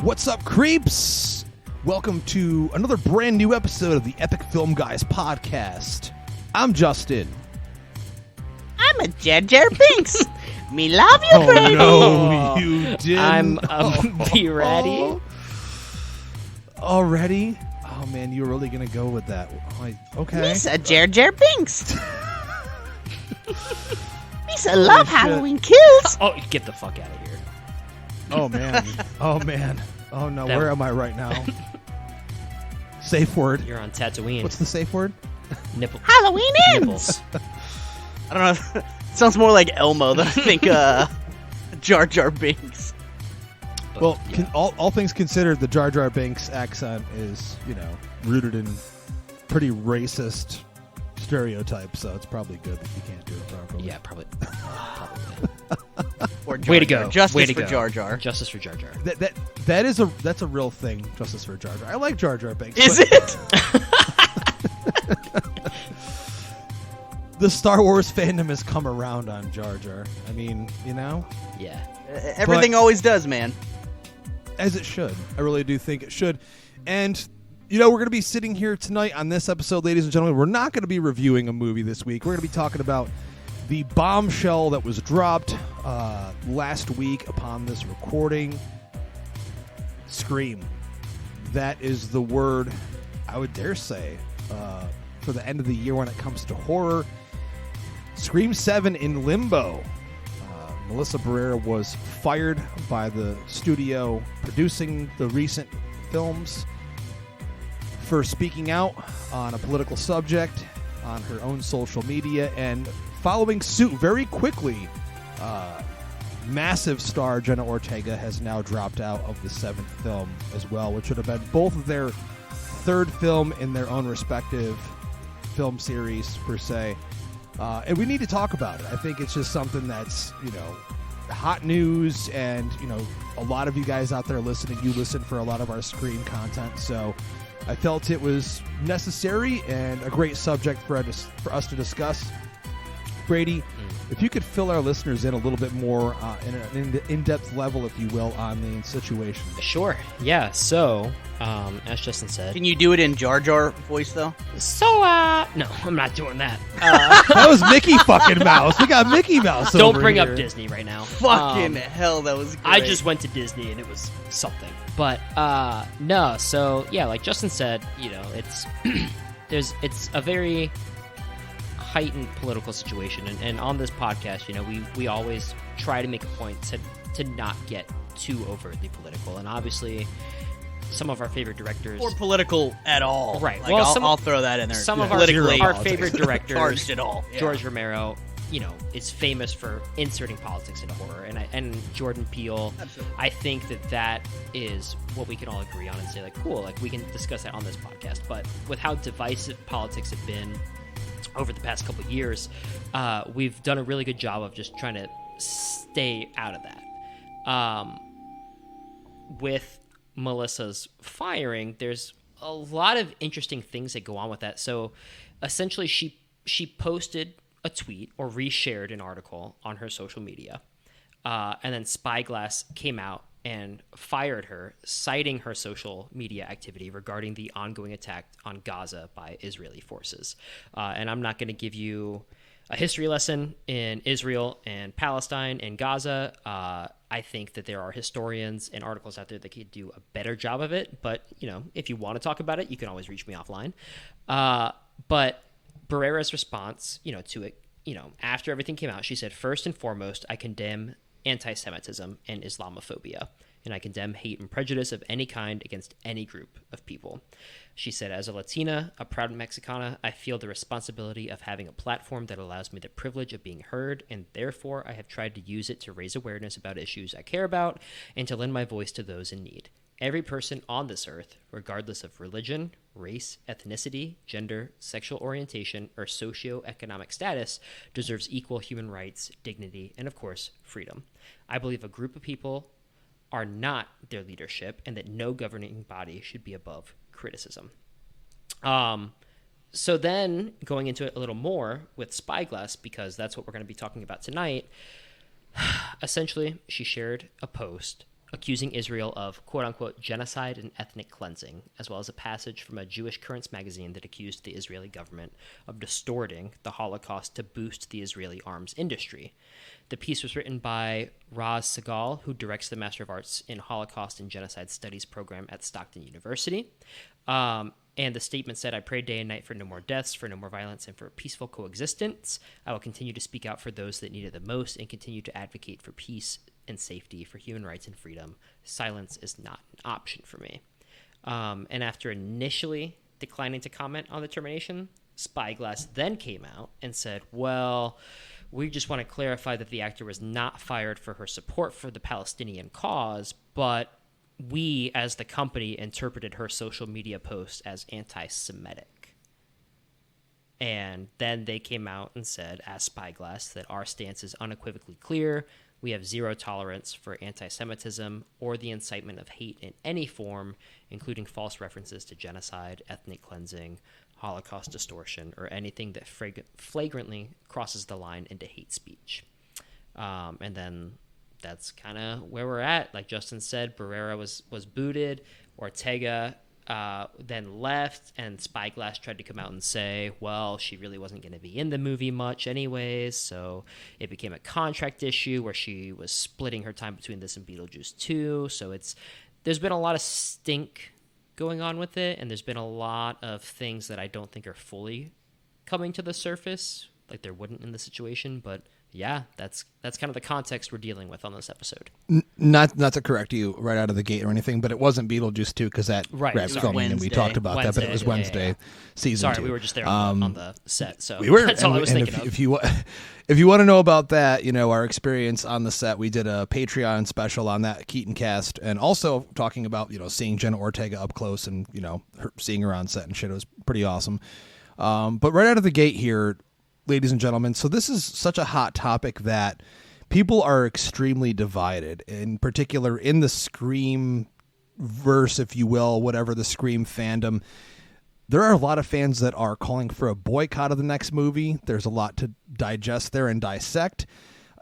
What's up, creeps? Welcome to another brand new episode of the Epic Film Guys podcast. I'm Justin. I'm a Jar Binks. Me love you, baby. No, you didn't. I'm Be Ready. Already? Oh, man, you were really going to go with that. Okay. Misa Jar Binks. Misa love shit. Halloween kills. Oh, get the fuck out of here. Oh, man. Oh, man. Oh, no. That- Where am I right now? Safe word. You're on Tatooine. What's the safe word? Nipple? Halloween ends. Nipples. I don't know. It sounds more like Elmo than I think Jar Binks. But, Well, yeah. all things considered, the Jar Jar Binks accent is, rooted in pretty racist stereotypes, so it's probably good that you can't do it properly. Yeah, probably. Or Way to Jar Jar. go. Justice Way to for go. Jar Jar. Justice for Jar Jar. That's a real thing, Justice for Jar Jar. I like Jar Jar Binks. Is but it? the Star Wars fandom has come around on Jar Jar. I mean, Yeah. Everything always does, man. as it should. I really do think it should. And, we're going to be sitting here tonight on this episode, ladies and gentlemen. We're not going to be reviewing a movie this week. We're going to be talking about the bombshell that was dropped last week upon this recording. Scream. That is the word, I would dare say, for the end of the year when it comes to horror. Scream 7 in limbo. Melissa Barrera was fired by the studio producing the recent films for speaking out on a political subject on her own social media, and following suit very quickly, massive star Jenna Ortega has now dropped out of the 7th film as well, which would have been both of their third film in their own respective film series, per se. And we need to talk about it. I think it's just something that's, hot news, and, a lot of you guys out there listening, you listen for a lot of our Scream content, so I felt it was necessary and a great subject for us to discuss. Brady, if you could fill our listeners in a little bit more in an in-depth level, if you will, on the situation. Sure. Yeah. So, as Justin said. Can you do it in Jar Jar voice, though? No, I'm not doing that. That was Mickey fucking Mouse. We got Mickey Mouse Don't over bring here. up Disney right now. Fucking hell, that was great. I just went to Disney and it was something. But no, so yeah, like Justin said, it's it's a very heightened political situation, and on this podcast, we always try to make a point to not get too overtly political, and obviously some of our favorite directors or political at all. Right. Like, Well, I'll throw that in there. some of politically our favorite directors, charged at all. Yeah. George Romero, is famous for inserting politics into horror, and Jordan Peele. Absolutely. I think that is what we can all agree on and say, like, cool, like we can discuss that on this podcast. But with how divisive politics have been over the past couple of years, we've done a really good job of just trying to stay out of that. With Melissa's firing, there's a lot of interesting things that go on with that. So essentially she posted a tweet or reshared an article on her social media, and then Spyglass came out and fired her, citing her social media activity regarding the ongoing attack on Gaza by Israeli forces. And I'm not going to give you a history lesson in Israel and Palestine and Gaza. I think that there are historians and articles out there that could do a better job of it. But, if you want to talk about it, you can always reach me offline. But Barrera's response, to it, after everything came out, she said, "First and foremost, I condemn anti-Semitism and Islamophobia, and I condemn hate and prejudice of any kind against any group of people." She said, "As a Latina, a proud Mexicana, I feel the responsibility of having a platform that allows me the privilege of being heard, and therefore I have tried to use it to raise awareness about issues I care about and to lend my voice to those in need. Every person on this earth, regardless of religion, race, ethnicity, gender, sexual orientation, or socioeconomic status, deserves equal human rights, dignity, and, of course, freedom. I believe a group of people are not their leadership and that no governing body should be above criticism." So then, going into it a little more with Spyglass, because that's what we're going to be talking about tonight, essentially, she shared a post accusing Israel of quote-unquote genocide and ethnic cleansing, as well as a passage from a Jewish Currents magazine that accused the Israeli government of distorting the Holocaust to boost the Israeli arms industry. The piece was written by Raz Segal, who directs the Master of Arts in Holocaust and Genocide Studies program at Stockton University. And the statement said, "I pray day and night for no more deaths, for no more violence, and for peaceful coexistence. I will continue to speak out for those that need it the most and continue to advocate for peace and safety, for human rights and freedom. Silence is not an option for me." And after initially declining to comment on the termination, Spyglass then came out and said, "Well, we just want to clarify that the actor was not fired for her support for the Palestinian cause, but we, as the company, interpreted her social media post as anti-Semitic." And then they came out and said, as Spyglass, that our stance is unequivocally clear. We have zero tolerance for anti-Semitism or the incitement of hate in any form, including false references to genocide, ethnic cleansing, Holocaust distortion, or anything that flagrantly crosses the line into hate speech. And then that's kind of where we're at. Like Justin said, Barrera was booted. Ortega then left, and Spyglass tried to come out and say, well, she really wasn't going to be in the movie much anyways, so it became a contract issue where she was splitting her time between this and Beetlejuice 2. So there's been a lot of stink going on with it, and there's been a lot of things that I don't think are fully coming to the surface, like there wouldn't in the situation, but yeah, that's kind of the context we're dealing with on this episode. Not to correct you right out of the gate or anything, but it wasn't Beetlejuice 2 because that wrapped filming, and we talked about that, but it was Wednesday season 2. Sorry, we were just there on the set, so we were, that's all I was thinking of. If you want to know about that, our experience on the set, we did a Patreon special on that Keaton cast, and also talking about seeing Jenna Ortega up close and seeing her on set and shit. It was pretty awesome. But right out of the gate here, ladies and gentlemen, so this is such a hot topic that people are extremely divided, in particular in the Scream verse, if you will, whatever, the Scream fandom. There are a lot of fans that are calling for a boycott of the next movie. There's a lot to digest there and dissect.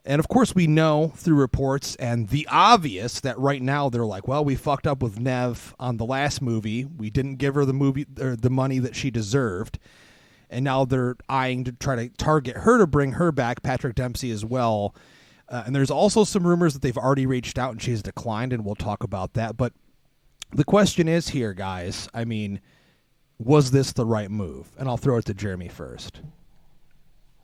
And of course, we know through reports and the obvious that right now they're like, well, we fucked up with Nev on the last movie. We didn't give her the movie or the money that she deserved. And now they're eyeing to try to target her to bring her back, Patrick Dempsey as well. And there's also some rumors that they've already reached out and she's declined, and we'll talk about that. But the question is here, guys, was this the right move? And I'll throw it to Jeremy first.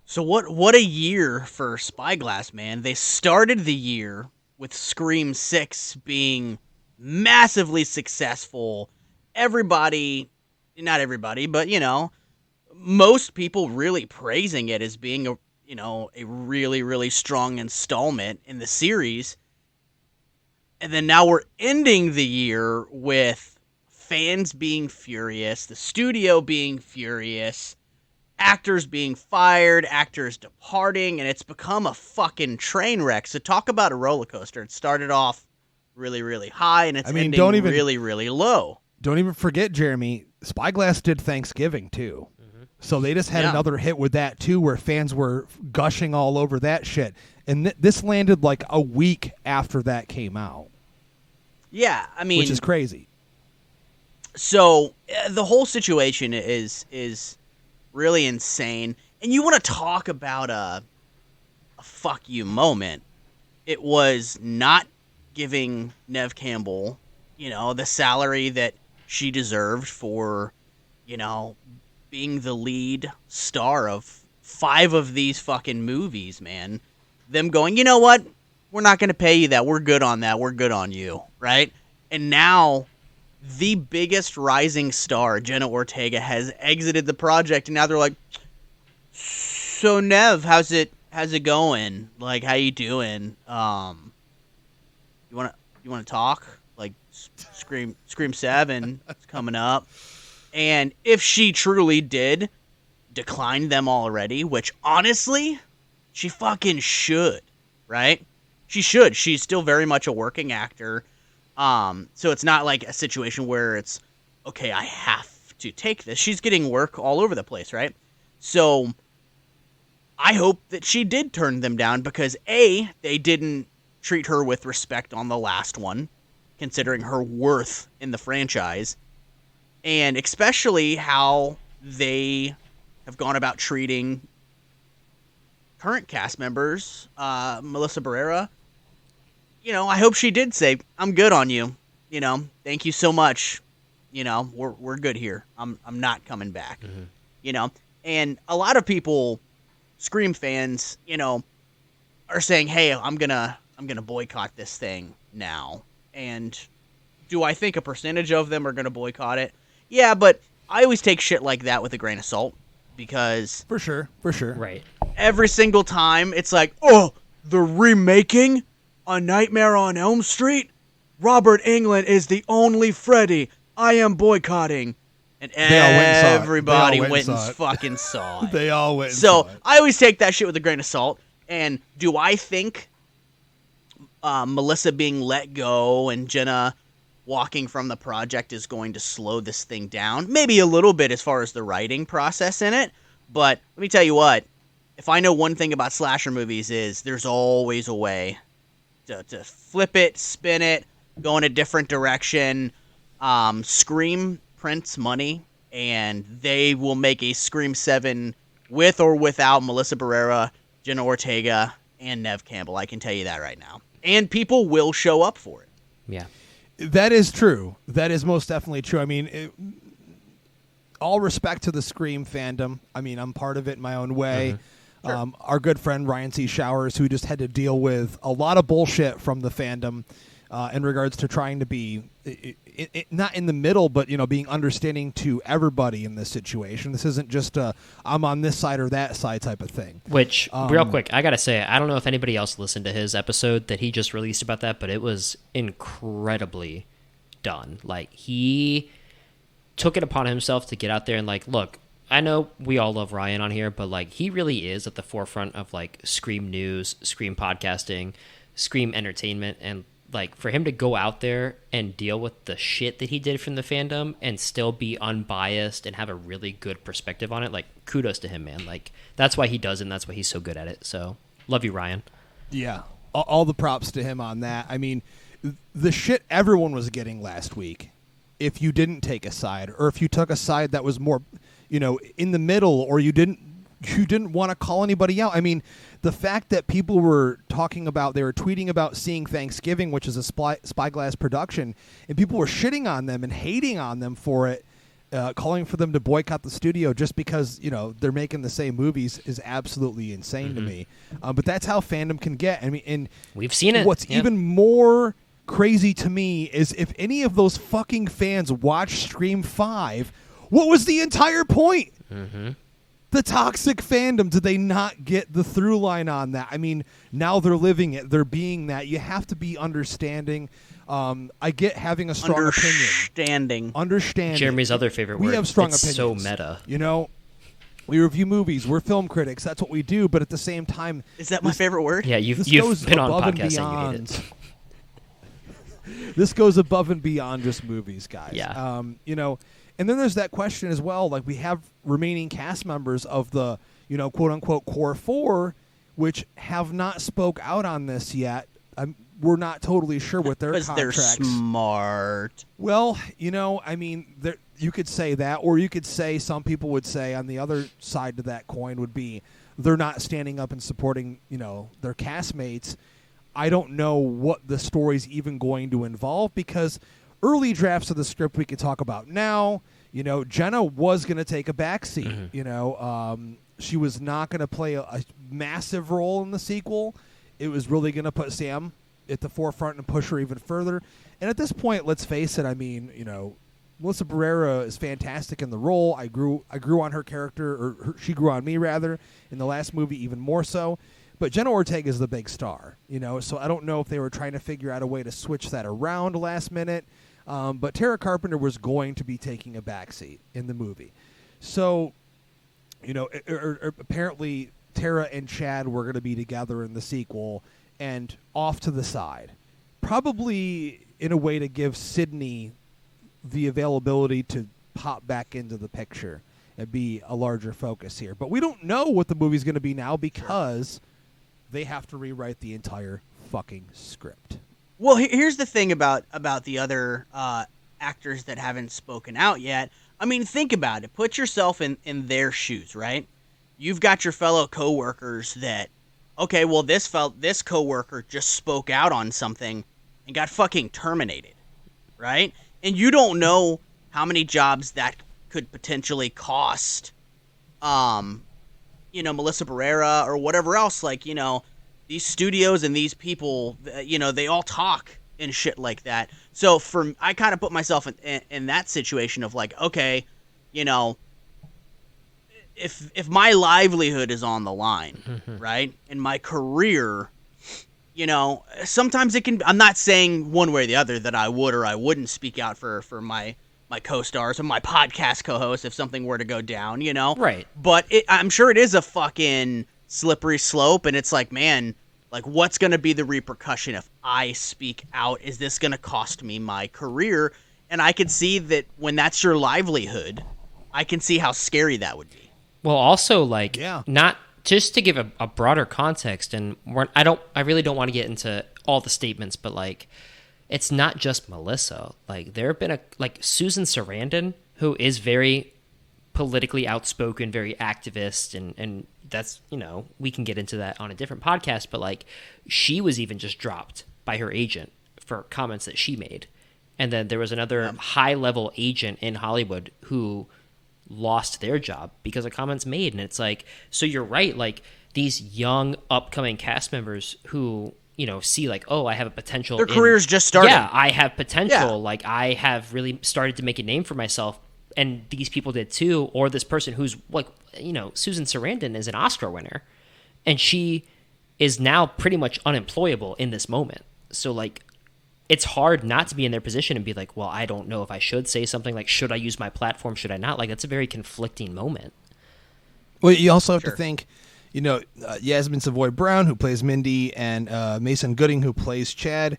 So what a year for Spyglass, man. They started the year with Scream 6 being massively successful. Everybody, not everybody, but, most people really praising it as being a really, really strong installment in the series. And then now we're ending the year with fans being furious, the studio being furious, actors being fired, actors departing, and it's become a fucking train wreck. So talk about a roller coaster. It started off really, really high, and it's ending really, really low. Don't even forget, Jeremy, Spyglass did Thanksgiving too. So they just had another hit with that, too, where fans were gushing all over that shit. And this landed like a week after that came out. Yeah, which is crazy. So the whole situation is really insane. And you want to talk about a fuck you moment. It was not giving Neve Campbell, the salary that she deserved for, being the lead star of 5 of these fucking movies, man. Them going, you know what? We're not going to pay you that. We're good on that. We're good on you, right? And now the biggest rising star, Jenna Ortega, has exited the project, and now they're like, so Nev, how's it going? Like, how you doing? You want to talk? Like, Scream 7 is coming up. And if she truly did decline them already, which honestly, she fucking should, right? She should. She's still very much a working actor. So it's not like a situation where it's, okay, I have to take this. She's getting work all over the place, right? So I hope that she did turn them down because A, they didn't treat her with respect on the last one, considering her worth in the franchise, and especially how they have gone about treating current cast members, Melissa Barrera. I hope she did say, "I'm good on you. Thank you so much. We're good here. I'm not coming back." And a lot of people, Scream fans, are saying, "Hey, I'm gonna boycott this thing now." And do I think a percentage of them are gonna boycott it? Yeah, but I always take shit like that with a grain of salt, because For sure. Right. every single time it's like, "Oh, they're remaking A Nightmare on Elm Street? Robert Englund is the only Freddy. I am boycotting." And everybody went and fucking saw it. They all went and So saw it. I always take that shit with a grain of salt. And do I think Melissa being let go and Jenna walking from the project is going to slow this thing down? Maybe a little bit as far as the writing process in it. But let me tell you what. If I know one thing about slasher movies is there's always a way to flip it, spin it, go in a different direction. Scream prints money, and they will make a Scream 7 with or without Melissa Barrera, Jenna Ortega, and Nev Campbell. I can tell you that right now. And people will show up for it. Yeah. That is true. That is most definitely true. I mean, all respect to the Scream fandom. I mean, I'm part of it in my own way. Sure. Our good friend Ryan C. Showers, who just had to deal with a lot of bullshit from the fandom in regards to trying to be not in the middle, but being understanding to everybody in this situation. This isn't just I'm on this side or that side type of thing. Which, real quick, I gotta say, I don't know if anybody else listened to his episode that he just released about that, but it was incredibly done. Like, he took it upon himself to get out there and look, I know we all love Ryan on here, but he really is at the forefront of Scream news, Scream podcasting, Scream entertainment, and for him to go out there and deal with the shit that he did from the fandom and still be unbiased and have a really good perspective on it, kudos to him, man. That's why he does it, and that's why he's so good at it. So, love you, Ryan. Yeah, all the props to him on that. I mean, the shit everyone was getting last week, if you didn't take a side, or if you took a side that was more, in the middle, or you didn't want to call anybody out. I mean, the fact that people were they were tweeting about Seeing Thanksgiving, which is a Spyglass production, and people were shitting on them and hating on them for it, calling for them to boycott the studio just because, they're making the same movies, is absolutely insane to me. But that's how fandom can get. I mean, and we've seen it. What's even more crazy to me is if any of those fucking fans watched Scream 5, what was the entire point? The toxic fandom, did they not get the through line on that? I mean, now they're living it. They're being that. You have to be understanding. I get having a strong opinion. Understanding. Jeremy's other favorite word. We have strong it's opinions. So meta. We review movies. We're film critics. That's what we do. But at the same time... Is that my favorite word? Yeah, you've been on podcasts and you hate it. This goes above and beyond just movies, guys. Yeah. And then there's that question as well. We have remaining cast members of the, quote unquote core 4, which have not spoke out on this yet. We're not totally sure what their contracts. Because they're smart. Well, I mean, you could say that, or you could say, some people would say on the other side of that coin would be they're not standing up and supporting, their castmates. I don't know what the story's even going to involve, because early drafts of the script we could talk about now. Jenna was going to take a backseat. She was not going to play a massive role in the sequel. It was really going to put Sam at the forefront and push her even further. And at this point, let's face it. I mean, Melissa Barrera is fantastic in the role. I grew on her character, or she grew on me rather, in the last movie even more so. But Jenna Ortega is the big star. So I don't know if they were trying to figure out a way to switch that around last minute. But Tara Carpenter was going to be taking a backseat in the movie. So, apparently Tara and Chad were going to be together in the sequel and off to the side. Probably in a way to give Sydney the availability to pop back into the picture and be a larger focus here. But we don't know what the movie's going to be now because they have to rewrite the entire fucking script. Well, here's the thing about the other actors that haven't spoken out yet. I mean, think about it. Put yourself in their shoes, right? You've got your fellow coworkers that, okay, well, this coworker just spoke out on something and got fucking terminated, right? And you don't know how many jobs that could potentially cost, Melissa Barrera or whatever else. Like, these studios and these people, they all talk and shit like that. So I kind of put myself in that situation of like, okay, if my livelihood is on the line, right, and my career, sometimes it can. I'm not saying one way or the other that I would or I wouldn't speak out for my co-stars or my podcast co-host if something were to go down, Right. But I'm sure it is a fucking slippery slope, and it's like, man, like, what's going to be the repercussion if I speak out? Is this going to cost me my career? And I could see that when that's your livelihood, I can see how scary that would be. Well, also, like, Yeah. not just to give a broader context, and I really don't want to get into all the statements, but like, it's not just Melissa. Like, there have been Susan Sarandon, who is very politically outspoken, very activist, and that's, we can get into that on a different podcast, but like, she was even just dropped by her agent for comments that she made. And then there was another high-level agent in Hollywood who lost their job because of comments made. And it's like, so you're right, like, these young upcoming cast members who, see like, oh, I have a potential. Their career's just starting. Yeah, I have potential. Yeah. Like, I have really started to make a name for myself, and these people did too. Or this person who's like, Susan Sarandon is an Oscar winner, and she is now pretty much unemployable in this moment. So like, it's hard not to be in their position and be like, well, I don't know if I should say something. Like, should I use my platform? Should I not? Like, that's a very conflicting moment. Well, you also have to think, Yasmin Savoy Brown, who plays Mindy, and Mason Gooding, who plays Chad,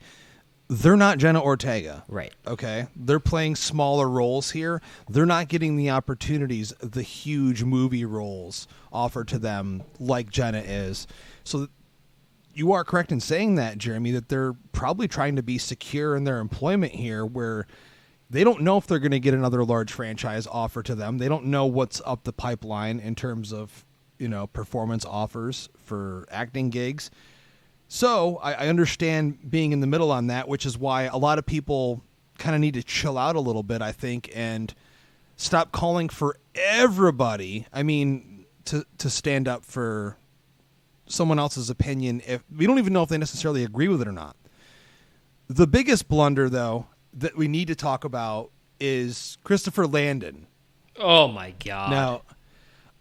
they're not Jenna Ortega. Right. Okay? They're playing smaller roles here. They're not getting the opportunities, the huge movie roles offered to them like Jenna is. So you are correct in saying that, Jeremy, that they're probably trying to be secure in their employment here, where they don't know if they're going to get another large franchise offer to them. They don't know what's up the pipeline in terms of, performance offers for acting gigs. So I understand being in the middle on that, which is why a lot of people kind of need to chill out a little bit, I think, and stop calling for everybody. I mean, to stand up for someone else's opinion if we don't even know if they necessarily agree with it or not. The biggest blunder, though, that we need to talk about is Christopher Landon. Oh my God. Now,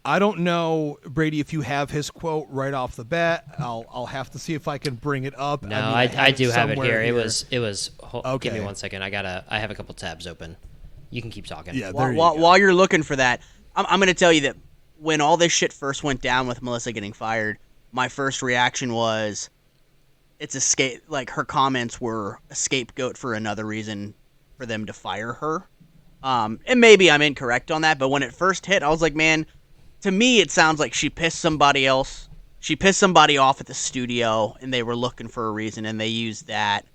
I don't know, Brady, if you have his quote right off the bat. I'll have to see if I can bring it up. No, I do have it somewhere here. It was. Okay. Give me 1 second. I have a couple tabs open. You can keep talking. Yeah. While you're looking for that, I'm going to tell you that when all this shit first went down with Melissa getting fired, my first reaction was, it's like, her comments were a scapegoat for another reason for them to fire her. And maybe I'm incorrect on that, but when it first hit, I was like, man, to me it sounds like she pissed somebody else. She pissed somebody off at the studio, and they were looking for a reason, and they used that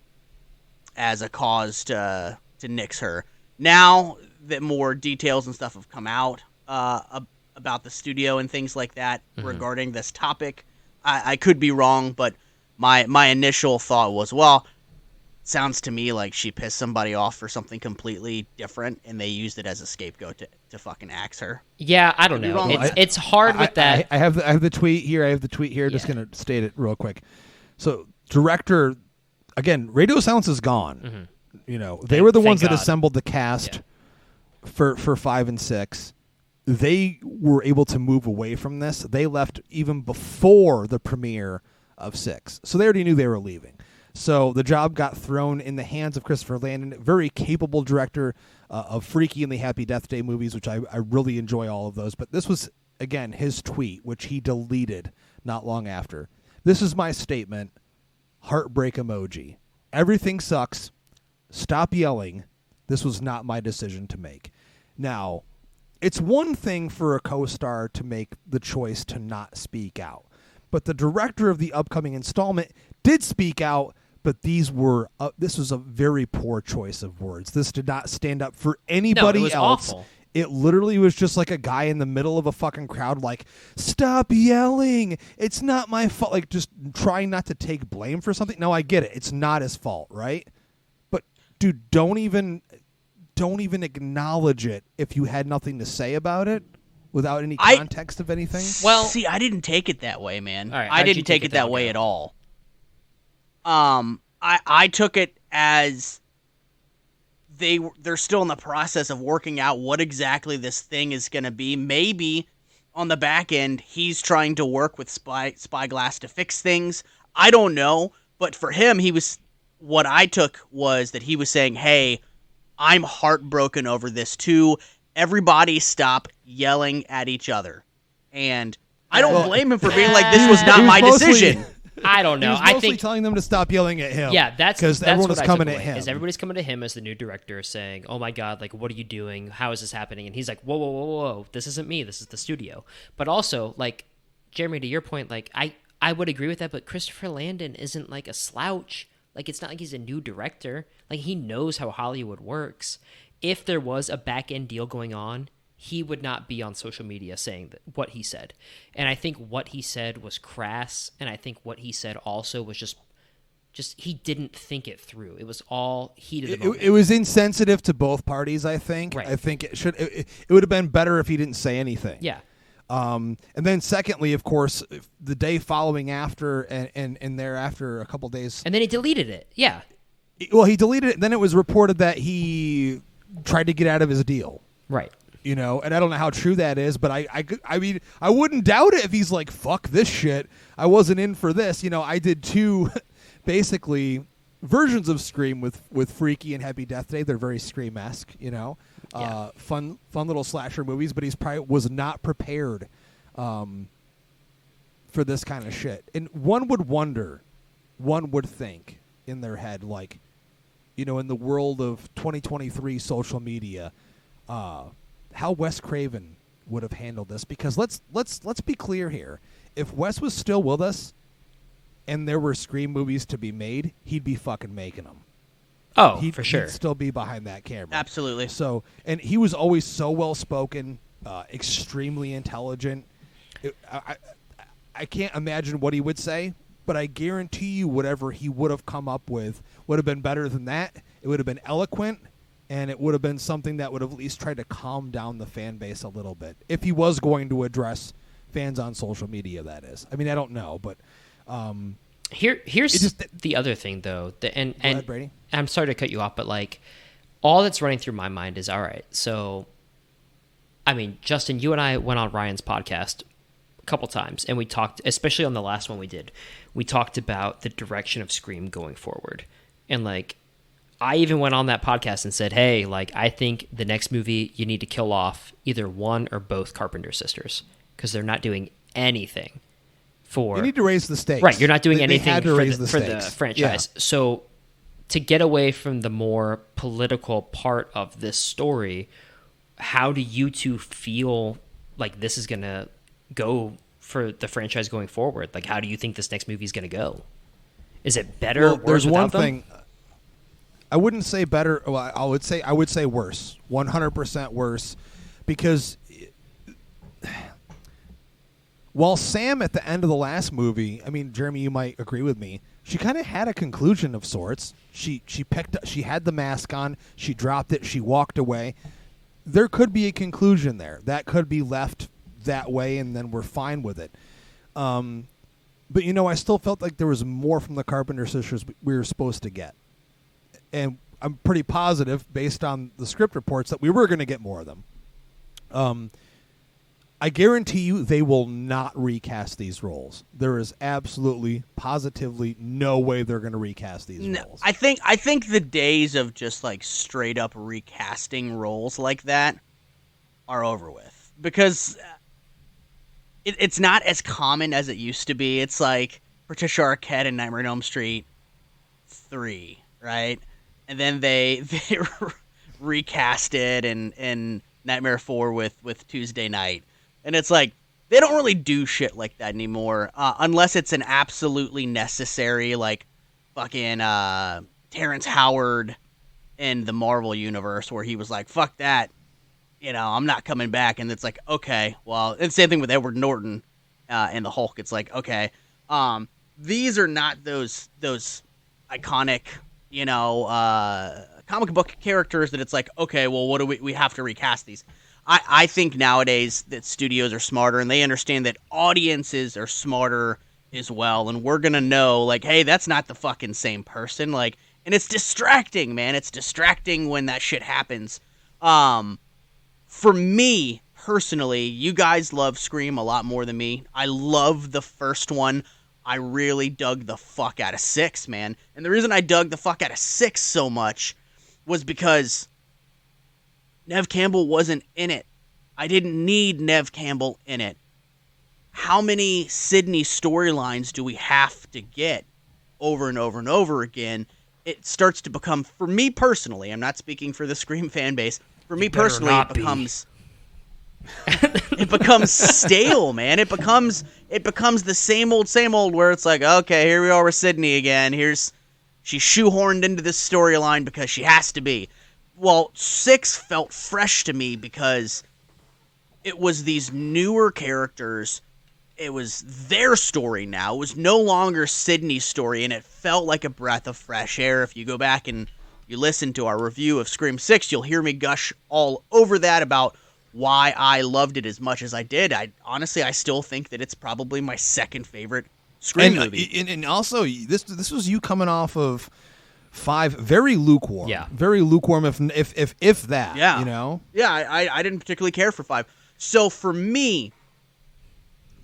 as a cause to nix her. Now that more details and stuff have come out about the studio and things like that regarding this topic, I could be wrong, but my initial thought was, well, sounds to me like she pissed somebody off for something completely different, and they used it as a scapegoat to fucking axe her. Yeah, I don't know. It's hard with that. I have the tweet here. Just going to state it real quick. So, director, again, Radio Silence is gone. They were the ones that assembled the cast for 5 and 6. They were able to move away from this. They left even before the premiere of 6. So they already knew they were leaving. So the job got thrown in the hands of Christopher Landon, very capable director of Freaky and the Happy Death Day movies, which I really enjoy all of those. But this was, again, his tweet, which he deleted not long after. This is my statement. Heartbreak emoji. Everything sucks. Stop yelling. This was not my decision to make. Now, it's one thing for a co-star to make the choice to not speak out. but the director of the upcoming installment did speak out. But this was a very poor choice of words. This did not stand up for anybody No, it was else. awful. It literally was just like a guy in the middle of a fucking crowd, like, stop yelling. It's not my fault. Like, just trying not to take blame for something. No, I get it. It's not his fault, right? But, dude, don't even acknowledge it if you had nothing to say about it without any context of anything. Well, see, I didn't take it that way, man. All right, I didn't take it that way at all. I took it as they're still in the process of working out what exactly this thing is going to be. Maybe on the back end, he's trying to work with Spyglass to fix things. I don't know. But for him, what I took was that he was saying, hey, I'm heartbroken over this too. Everybody stop yelling at each other. And I don't blame him for being like, this was not my decision. I don't know. He was mostly telling them to stop yelling at him. Yeah, that's because everyone what was I coming took at away, him. Is everybody's coming to him as the new director, saying, "Oh my God, like, what are you doing? How is this happening?" And he's like, "Whoa, whoa, whoa, whoa! This isn't me. This is the studio." But also, like, Jeremy, to your point, like, I would agree with that. But Christopher Landon isn't like a slouch. Like, it's not like he's a new director. Like, he knows how Hollywood works. If there was a back end deal going on, he would not be on social media saying what he said. And I think what he said was crass, and I think what he said also was just he didn't think it through. It was all heat of the moment. It was insensitive to both parties, I think. Right. I think it would have been better if he didn't say anything. Yeah. And then secondly, of course, the day following after and thereafter a couple days. And then he deleted it. Yeah. Well, he deleted it. Then it was reported that he tried to get out of his deal. Right. You know, and I don't know how true that is, but I mean, I wouldn't doubt it if he's like, fuck this shit. I wasn't in for this. You know, I did two basically versions of Scream with Freaky and Happy Death Day. They're very Scream-esque, you know, fun little slasher movies, but he's probably was not prepared for this kind of shit. And one would think in their head, like, you know, in the world of 2023 social media, how Wes Craven would have handled this, because let's be clear here. If Wes was still with us and there were Scream movies to be made, he'd be fucking making them. Oh, for sure. He'd still be behind that camera. Absolutely. So, and he was always so well spoken, extremely intelligent. I can't imagine what he would say, but I guarantee you whatever he would have come up with would have been better than that. It would have been eloquent. And it would have been something that would have at least tried to calm down the fan base a little bit. If he was going to address fans on social media, that is. I mean, I don't know, but... Here's the other thing, though. And ahead, Brady. I'm sorry to cut you off, but, like, all that's running through my mind is, all right, so... I mean, Justin, you and I went on Ryan's podcast a couple times, and we talked, especially on the last one we talked about the direction of Scream going forward. And, like... I even went on that podcast and said, hey, like, I think the next movie you need to kill off either one or both Carpenter sisters, because they're not doing anything for... You need to raise the stakes. Right, you're not doing anything for the franchise. Yeah. So to get away from the more political part of this story, how do you two feel like this is going to go for the franchise going forward? Like, how do you think this next movie is going to go? Is it better or worse there's one without them? thing... I wouldn't say better. Well, I would say worse. 100% worse, because while Sam at the end of the last movie, I mean, Jeremy, you might agree with me, she kind of had a conclusion of sorts. She had the mask on. She dropped it. She walked away. There could be a conclusion there that could be left that way, and then we're fine with it. But you know, I still felt like there was more from the Carpenter sisters we were supposed to get. And I'm pretty positive, based on the script reports, that we were going to get more of them. I guarantee you they will not recast these roles. There is absolutely, positively no way they're going to recast these roles. I think the days of just like straight up recasting roles like that are over with, because it's not as common as it used to be. It's like Patricia Arquette in Nightmare on Elm Street 3, right? And then they recast it in Nightmare 4 with Tuesday Night. And it's like, they don't really do shit like that anymore, unless it's an absolutely necessary, like fucking Terrence Howard in the Marvel universe, where he was like, "Fuck that, I'm not coming back," and it's like, okay, well, and same thing with Edward Norton in the Hulk. It's like, okay, these are not those iconic, comic book characters that it's like, okay, well, what do we have to recast these? I think nowadays that studios are smarter, and they understand that audiences are smarter as well, and we're gonna know, like, hey, that's not the fucking same person, like, and it's distracting, man. It's distracting when that shit happens. For me personally, you guys love Scream a lot more than me. I love the first one. I really dug the fuck out of 6, man. And the reason I dug the fuck out of 6 so much was because Neve Campbell wasn't in it. I didn't need Neve Campbell in it. How many Sydney storylines do we have to get over and over and over again? It starts to become, for me personally, I'm not speaking for the Scream fan base, for me personally, it becomes stale, man. It becomes the same old where it's like, okay, here we are with Sydney again. She's shoehorned into this storyline because she has to be. Well, 6 felt fresh to me because it was these newer characters. It was their story now. It was no longer Sydney's story, and it felt like a breath of fresh air. If you go back and you listen to our review of Scream 6, you'll hear me gush all over that about why I loved it as much as I did. I still think that it's probably my second favorite Scream movie. And also, this was you coming off of 5, very lukewarm. Yeah. Very lukewarm, if that. Yeah. Yeah, I didn't particularly care for 5. So for me,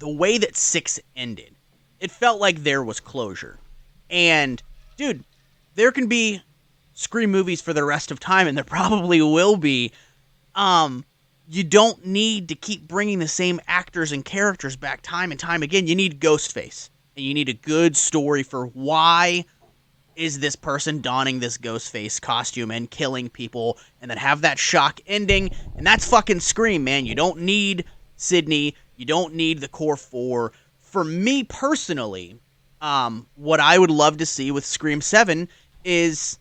the way that 6 ended, it felt like there was closure. And, dude, there can be Scream movies for the rest of time, and there probably will be. You don't need to keep bringing the same actors and characters back time and time again. You need Ghostface, and you need a good story for why is this person donning this Ghostface costume and killing people, and then have that shock ending, and that's fucking Scream, man. You don't need Sydney. You don't need the core 4. For me personally, what I would love to see with Scream 7 is,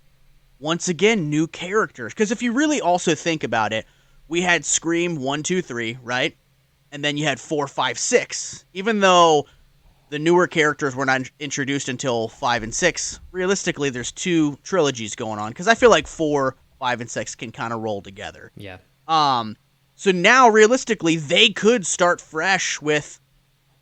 once again, new characters. Because if you really also think about it, we had Scream 1, 2, 3, right? And then you had 4, 5, 6. Even though the newer characters were not introduced until 5 and 6, realistically, there's 2 trilogies going on. Because I feel like 4, 5, and 6 can kind of roll together. Yeah. So now, realistically, they could start fresh with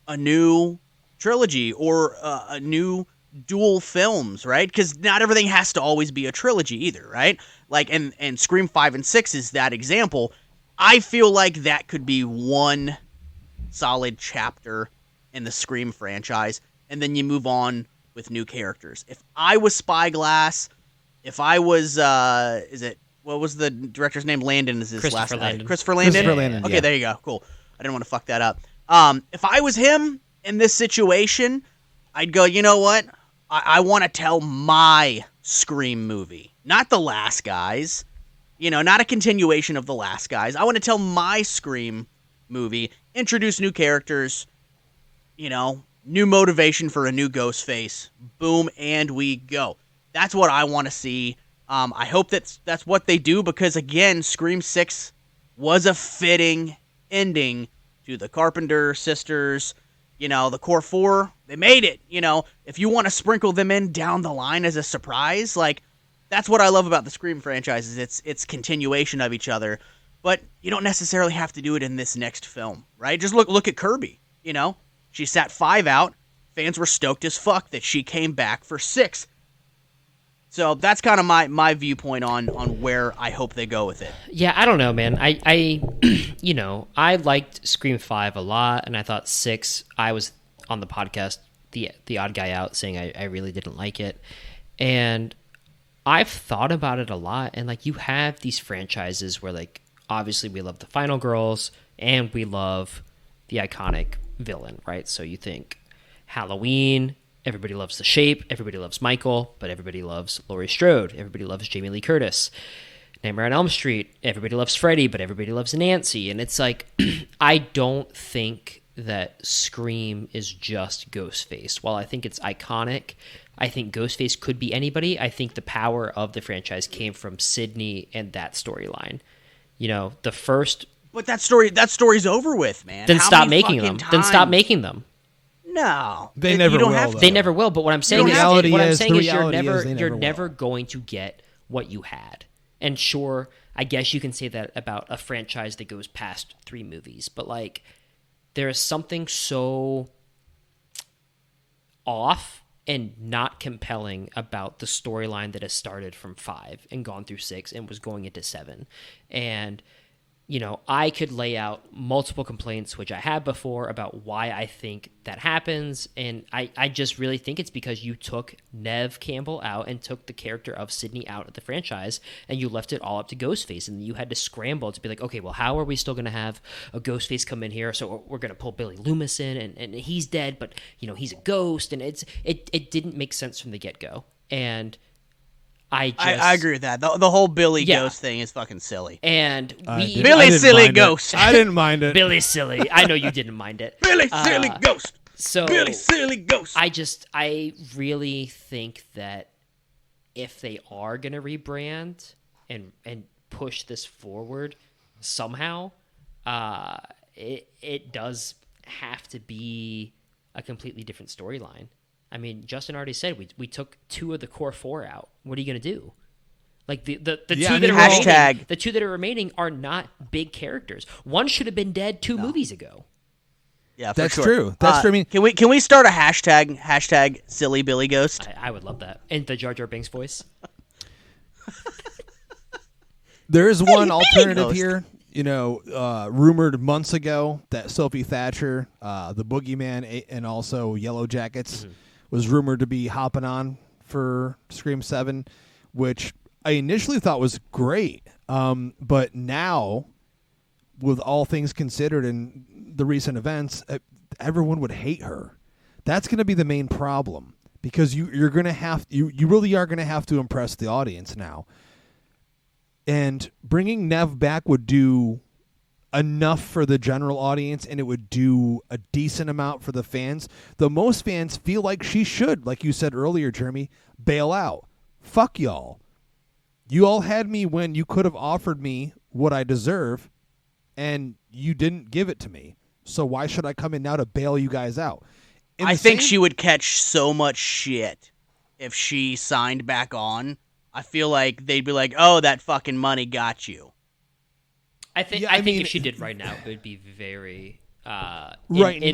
a new trilogy or a new dual films, right? Because not everything has to always be a trilogy either, right? Like, and Scream 5 and 6 is that example. I feel like that could be one solid chapter in the Scream franchise, and then you move on with new characters. If I was Spyglass, if I was, what was the director's name? Landon is his last name. Christopher Landon? Christopher Landon, Okay, yeah. there you go. Cool. I didn't want to fuck that up. If I was him in this situation, I'd go, you know what? I want to tell my Scream movie. Not the Last Guys. Not a continuation of the Last Guys. I want to tell my Scream movie. Introduce new characters. New motivation for a new Ghostface. Boom, and we go. That's what I want to see. I hope that's what they do because, again, Scream 6 was a fitting ending to the Carpenter sisters. The core 4, they made it. If you want to sprinkle them in down the line as a surprise, like, that's what I love about the Scream franchise is it's continuation of each other. But you don't necessarily have to do it in this next film, right? Just look at Kirby, She sat 5 out. Fans were stoked as fuck that she came back for 6. So that's kind of my viewpoint on where I hope they go with it. Yeah, I don't know, man. I I liked Scream 5 a lot, and I thought 6, I was on the podcast, the odd guy out, saying I really didn't like it. And I've thought about it a lot, and, like, you have these franchises where, like, obviously we love the Final Girls, and we love the iconic villain, right? So you think Halloween, everybody loves The Shape, everybody loves Michael, but everybody loves Laurie Strode, everybody loves Jamie Lee Curtis. Nightmare on Elm Street, everybody loves Freddy, but everybody loves Nancy. And it's like, I don't think that Scream is just Ghostface. While I think it's iconic, I think Ghostface could be anybody. I think the power of the franchise came from Sydney and that storyline. You know, the first... But that story's over with, man. Then stop making them. Then stop making them. No. They never will. They nenever will, but what I'm saying is you're never will. going to get what you had. And sure, I guess you can say that about a franchise that goes past 3 movies, but like there is something so off and not compelling about the storyline that has started from 5 and gone through 6 and was going into 7. And you know, I could lay out multiple complaints, which I have before, about why I think that happens. And I just really think it's because you took Neve Campbell out and took the character of Sydney out of the franchise, and you left it all up to Ghostface. And you had to scramble to be like, okay, well, how are we still going to have a Ghostface come in here? So we're going to pull Billy Loomis in, and he's dead, but, you know, he's a ghost. And it didn't make sense from the get-go. And... I agree with that. The whole Billy Ghost thing is fucking silly. And Billy Silly Ghost. I didn't mind it. Billy Silly. I know you didn't mind it. Billy Silly Ghost. So Billy Silly Ghost. I really think that if they are going to rebrand and push this forward somehow, it does have to be a completely different storyline. I mean, Justin already said we took 2 of the core 4 out. What are you going to do? Like the two that are remaining are not big characters. One should have been dead 2 movies ago. Yeah, that's sure. true. That's true. I mean, can we start a hashtag Silly Billy Ghost? I would love that in the Jar Jar Binks voice. There is one alternative here. You know, rumored months ago that Sophie Thatcher, the Boogeyman, and also Yellow Jackets was rumored to be hopping on for Scream 7, which I initially thought was great. But now, with all things considered and the recent events, everyone would hate her. That's going to be the main problem, because you're going to have you really are going to have to impress the audience now. And bringing Neve back would do enough for the general audience, and it would do a decent amount for the fans. Though most fans feel like she should, like you said earlier, Jeremy, bail out. Fuck y'all. You all had me when you could have offered me what I deserve, and you didn't give it to me. So why should I come in now to bail you guys out? I think she would catch so much shit if she signed back on. I feel like they'd be like, "Oh, that fucking money got you." I think if she did right now, it would be very in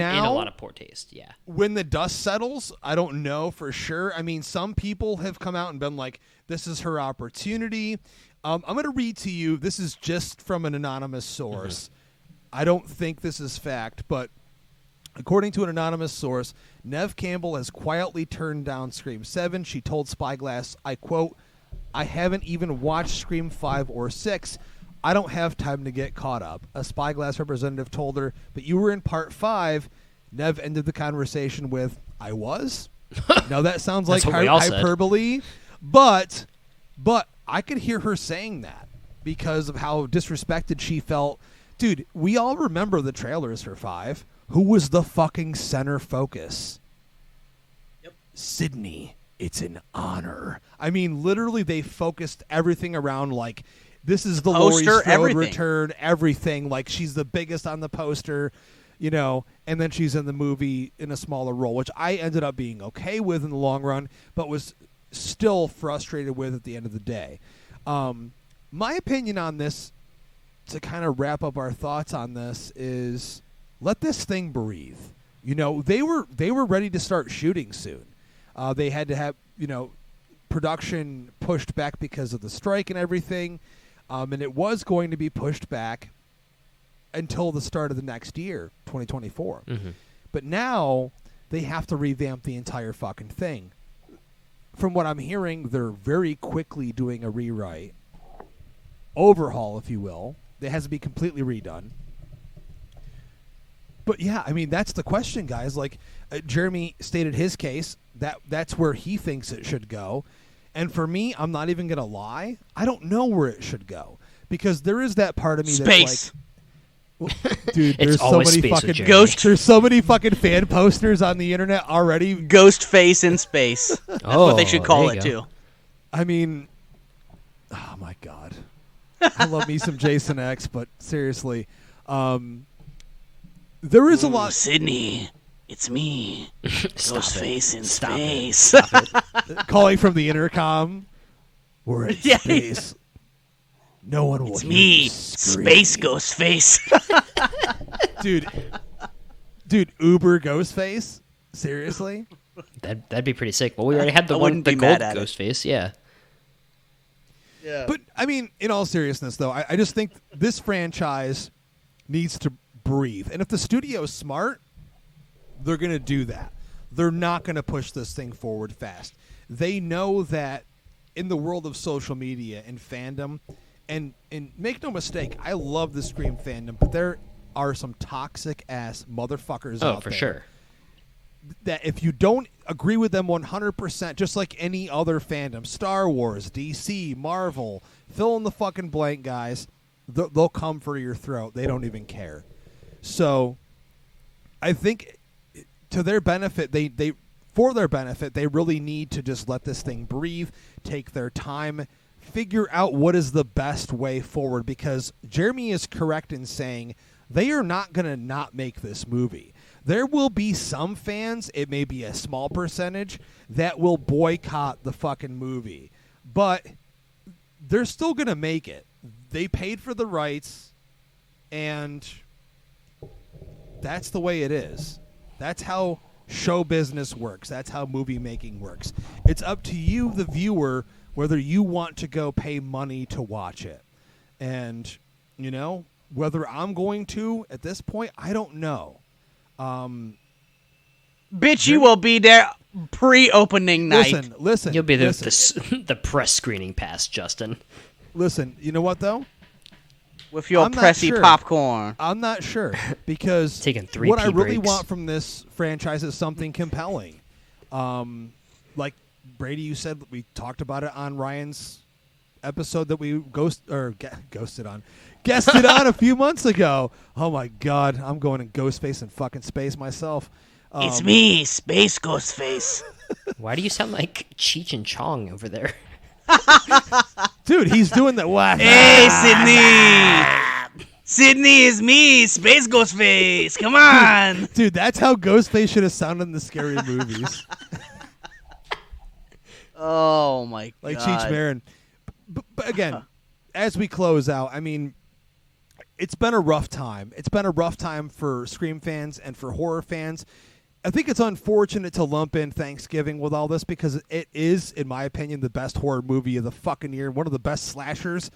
a lot of poor taste. Yeah. When the dust settles, I don't know for sure. I mean, some people have come out and been like, "This is her opportunity." I'm going to read to you. This is just from an anonymous source. I don't think this is fact, but according to an anonymous source, Neve Campbell has quietly turned down Scream 7. She told Spyglass, I quote, "I haven't even watched Scream 5 or 6. I don't have time to get caught up." A Spyglass representative told her, "But you were in part 5. Neve ended the conversation with, "I was?" Now that sounds like hyperbole, but I could hear her saying that because of how disrespected she felt. Dude, we all remember the trailers for 5. Who was the fucking center focus? Yep. Sydney. It's an honor. I mean, literally, they focused everything around, like, this is the Laurie Strode return, everything. Like, she's the biggest on the poster, you know, and then she's in the movie in a smaller role, which I ended up being okay with in the long run, but was still frustrated with at the end of the day. My opinion on this, to kind of wrap up our thoughts on this, is let this thing breathe. You know, they were ready to start shooting soon. They had to have, you know, production pushed back because of the strike and everything, and it was going to be pushed back until the start of the next year, 2024. But now they have to revamp the entire fucking thing. From what I'm hearing, they're very quickly doing a rewrite, overhaul, if you will. It has to be completely redone. But yeah, I mean, that's the question, guys. Like, Jeremy stated his case. That's where he thinks it should go. And for me, I'm not even going to lie. I don't know where it should go. Because there is that part of me that's like... Dude, It's there's so always many space with fucking Jeremy. There's so many fucking fan posters on the internet already. Ghost face in space. That's what they should call there it you too. go. I mean, oh my god, I love me some Jason X, but seriously, there is a lot. Sydney, it's me. Stop Ghost it. face in Stop it. space. Stop it. Calling from the intercom. We're in Yeah. space. No one will It's hear me, you scream. Space Ghost face. dude. Uber Ghostface. Seriously. That'd be pretty sick. Well, we already had the I one, wouldn't the be gold mad at it. ghost face. Yeah. Yeah. But I mean, in all seriousness, though, I just think this franchise needs to breathe. And if the studio's smart, they're going to do that. They're not going to push this thing forward fast. They know that in the world of social media and fandom, and make no mistake, I love the Scream fandom, but there are some toxic ass motherfuckers out For there. sure. That if you don't agree with them 100%, just like any other fandom, Star Wars, DC, Marvel, fill in the fucking blank, guys, they'll come for your throat. They don't even care. So I think to their benefit, for their benefit, they really need to just let this thing breathe, take their time, figure out what is the best way forward, because Jeremy is correct in saying they are not going to not make this movie. There will be some fans, it may be a small percentage, that will boycott the fucking movie. But they're still going to make it. They paid for the rights, and that's the way it is. That's how show business works. That's how movie making works. It's up to you, the viewer, whether you want to go pay money to watch it. And, you know, whether I'm going to at this point, I don't know. Bitch, you will be there pre-opening night. Listen. You'll be listen, the press screening pass, Justin. listen, you know what, though? With your I'm not pressy sure. popcorn. I'm not sure, because Taking 3 what I pee really breaks. want from this franchise is something compelling. Like Brady, you said, we talked about it on Ryan's episode that we guested on a few months ago. Oh my God, I'm going in Ghostface and fucking space myself. It's me, Space Ghost Face. Why do you sound like Cheech and Chong over there? Dude, he's doing that. What? Hey, Sydney! Sydney is me, Space Ghost Face. Come on. Dude, that's how Ghostface should have sounded in the scary movies. Oh my Like god. Cheech Marin. But again, as we close out, I mean, it's been a rough time. It's been a rough time for Scream fans and for horror fans. I think it's unfortunate to lump in Thanksgiving with all this, because it is, in my opinion, the best horror movie of the fucking year, one of the best slashers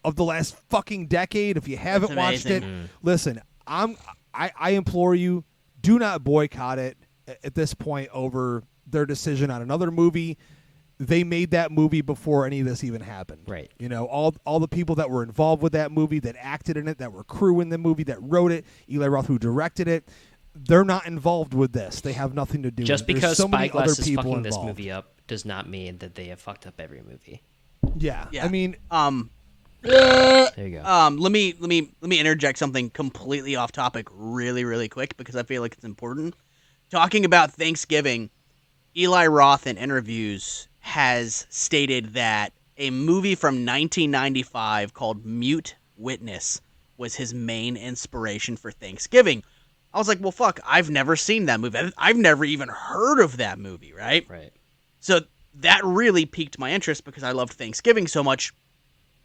of the last fucking decade. If you haven't watched it, listen, I implore you, do not boycott it at this point over their decision on another movie. They made that movie before any of this even happened. Right. You know, all the people that were involved with that movie, that acted in it, that were crew in the movie, that wrote it, Eli Roth who directed it, they're not involved with this. They have nothing to do Just with it. because There's so many other Spyglass is people fucking involved. this movie up does not mean that they have fucked up every movie. Yeah. Yeah. I mean, There you go. let me interject something completely off topic really quick, because I feel like it's important. Talking about Thanksgiving, Eli Roth in interviews has stated that a movie from 1995 called Mute Witness was his main inspiration for Thanksgiving. I was like, well, fuck, I've never seen that movie. I've never even heard of that movie, right? Right. So that really piqued my interest because I loved Thanksgiving so much.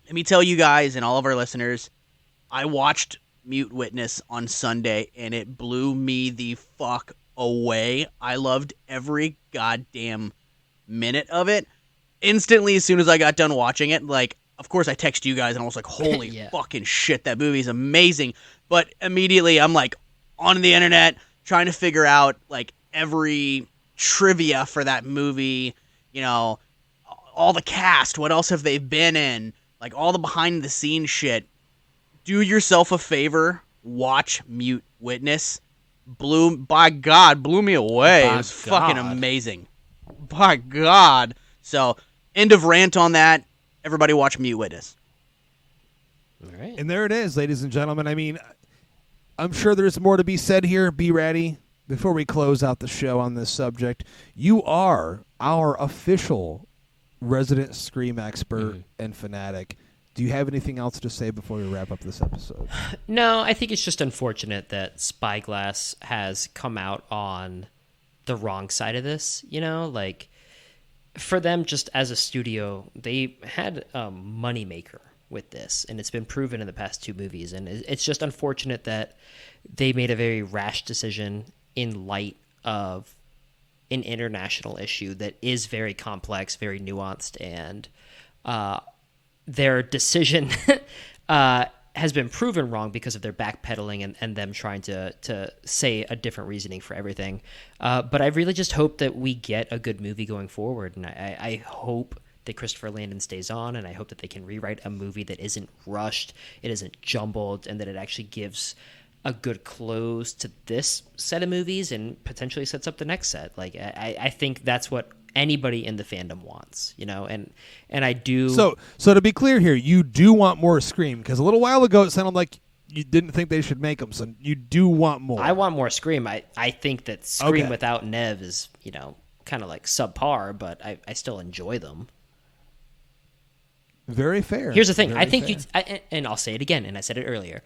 Let me tell you guys and all of our listeners, I watched Mute Witness on Sunday, and it blew me the fuck away. I loved every goddamn minute of it. Instantly, as soon as I got done watching it, like, of course I text you guys, and I was like, holy Yeah. fucking shit, that movie's amazing. But immediately, I'm like, on the internet, trying to figure out, like, every trivia for that movie, you know, all the cast, what else have they been in, like, all the behind-the-scenes shit. Do yourself a favor, watch Mute Witness. By God, blew me away. By It was fucking God. amazing. By God. So, end of rant on that. Everybody watch Mute Witness. All right. and there it is, ladies and gentlemen. I mean, I'm sure there's more to be said here. Be ready. Before we close out the show on this subject, you are our official resident Scream expert and fanatic. Do you have anything else to say before we wrap up this episode? No, I think it's just unfortunate that Spyglass has come out on the wrong side of this. You know, like, for them, just as a studio, they had a moneymaker with this, and it's been proven in the past 2 movies. And it's just unfortunate that they made a very rash decision in light of an international issue that is very complex, very nuanced, and their decision has been proven wrong because of their backpedaling and them trying to say a different reasoning for everything. But I really just hope that we get a good movie going forward, and I hope that Christopher Landon stays on, and I hope that they can rewrite a movie that isn't rushed, it isn't jumbled, and that it actually gives a good close to this set of movies and potentially sets up the next set. Like, I think that's what anybody in the fandom wants, you know, and I do. So to be clear here, you do want more Scream, because a little while ago it sounded like you didn't think they should make them, so you do want more. I want more Scream. I think that Scream without Nev is, you know, kind of like subpar, but I still enjoy them. Very fair. Here's the thing. I think and I'll say it again, and I said it earlier.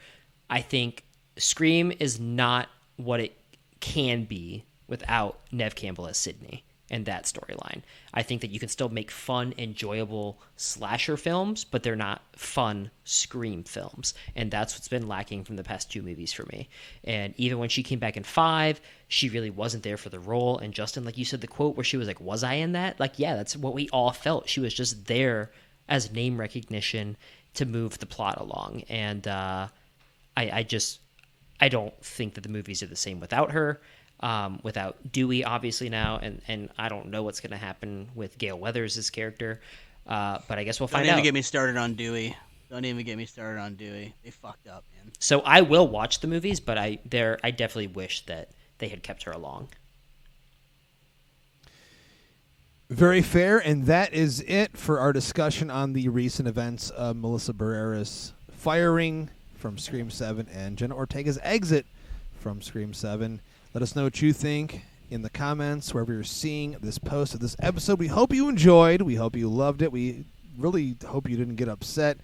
I think Scream is not what it can be without Nev Campbell as Sidney and that storyline. I think that you can still make fun, enjoyable slasher films, but they're not fun Scream films. And that's what's been lacking from the past 2 movies for me. And even when she came back in 5, she really wasn't there for the role. And Justin, like you said, the quote where she was like, was I in that? Like, yeah, that's what we all felt. She was just there as name recognition to move the plot along. And I don't think that the movies are the same without her, without Dewey, obviously, now. And I don't know what's going to happen with Gale Weathers' character. But I guess we'll find out. Don't even get me started on Dewey. They fucked up, man. So I will watch the movies, but I definitely wish that they had kept her along. Very fair, and that is it for our discussion on the recent events of Melissa Barrera's firing from Scream 7 and Jenna Ortega's exit from Scream 7. Let us know what you think in the comments wherever you're seeing this post of this episode. We hope you enjoyed. We hope you loved it. We really hope you didn't get upset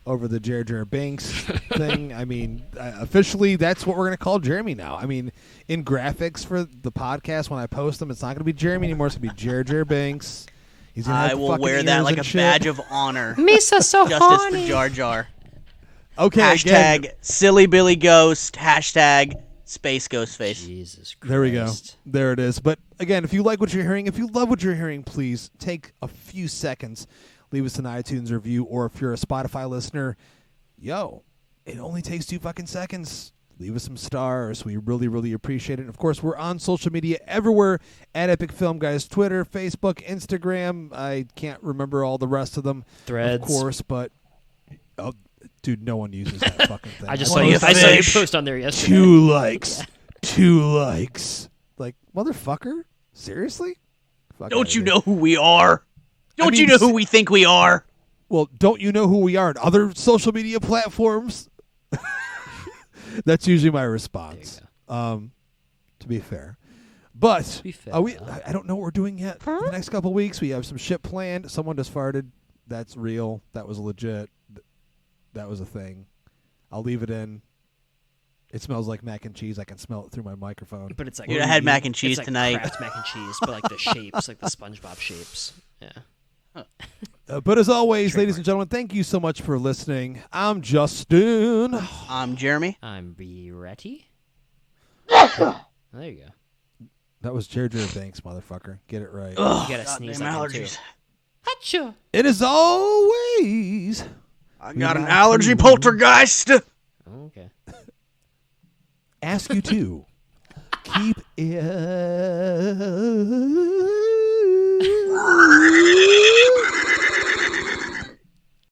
over the Jarrod Banks thing. I mean, officially, that's what we're going to call Jeremy now. I mean, in graphics for the podcast, when I post them, it's not going to be Jeremy anymore. It's going to be Jarrod Banks. He's gonna have I will wear that like a badge of honor. Misa so Justice horny. for Jar Jar. Okay, Hashtag again. Silly Billy Ghost. Hashtag Space Ghost Face. Jesus Christ. There we go. There it is. But again, if you like what you're hearing, if you love what you're hearing, please take a few seconds. Leave us an iTunes review, or if you're a Spotify listener, it only takes 2 fucking seconds. Leave us some stars. We really, really appreciate it. And of course, we're on social media everywhere at Epic Film Guys. Twitter, Facebook, Instagram. I can't remember all the rest of them. Threads. Of course, but... Oh, dude, no one uses that fucking thing. I saw you post on there yesterday. 2 likes. 2 likes. Like, motherfucker? Seriously? Fuck Don't you know who we are? Don't you know who we think we are? Well, don't you know who we are on other social media platforms? That's usually my response. To be fair. But I don't know what we're doing yet. In the next couple of weeks, we have some shit planned. Someone just farted. That's real. That was legit. That was a thing. I'll leave it in. It smells like mac and cheese. I can smell it through my microphone. But it's like I had mac and cheese it's like tonight. Kraft mac and cheese, but like the shapes, like the SpongeBob shapes. Yeah. But as always, ladies and gentlemen, thank you so much for listening. I'm Justin. I'm Jeremy. I'm Beretty. There you go. That was Jarrod Banks, motherfucker. Get it right. Ugh, You gotta sneeze goddamn like him, allergies. too. Achoo. It is always... I got an allergy poltergeist. Okay. Ask you to keep it...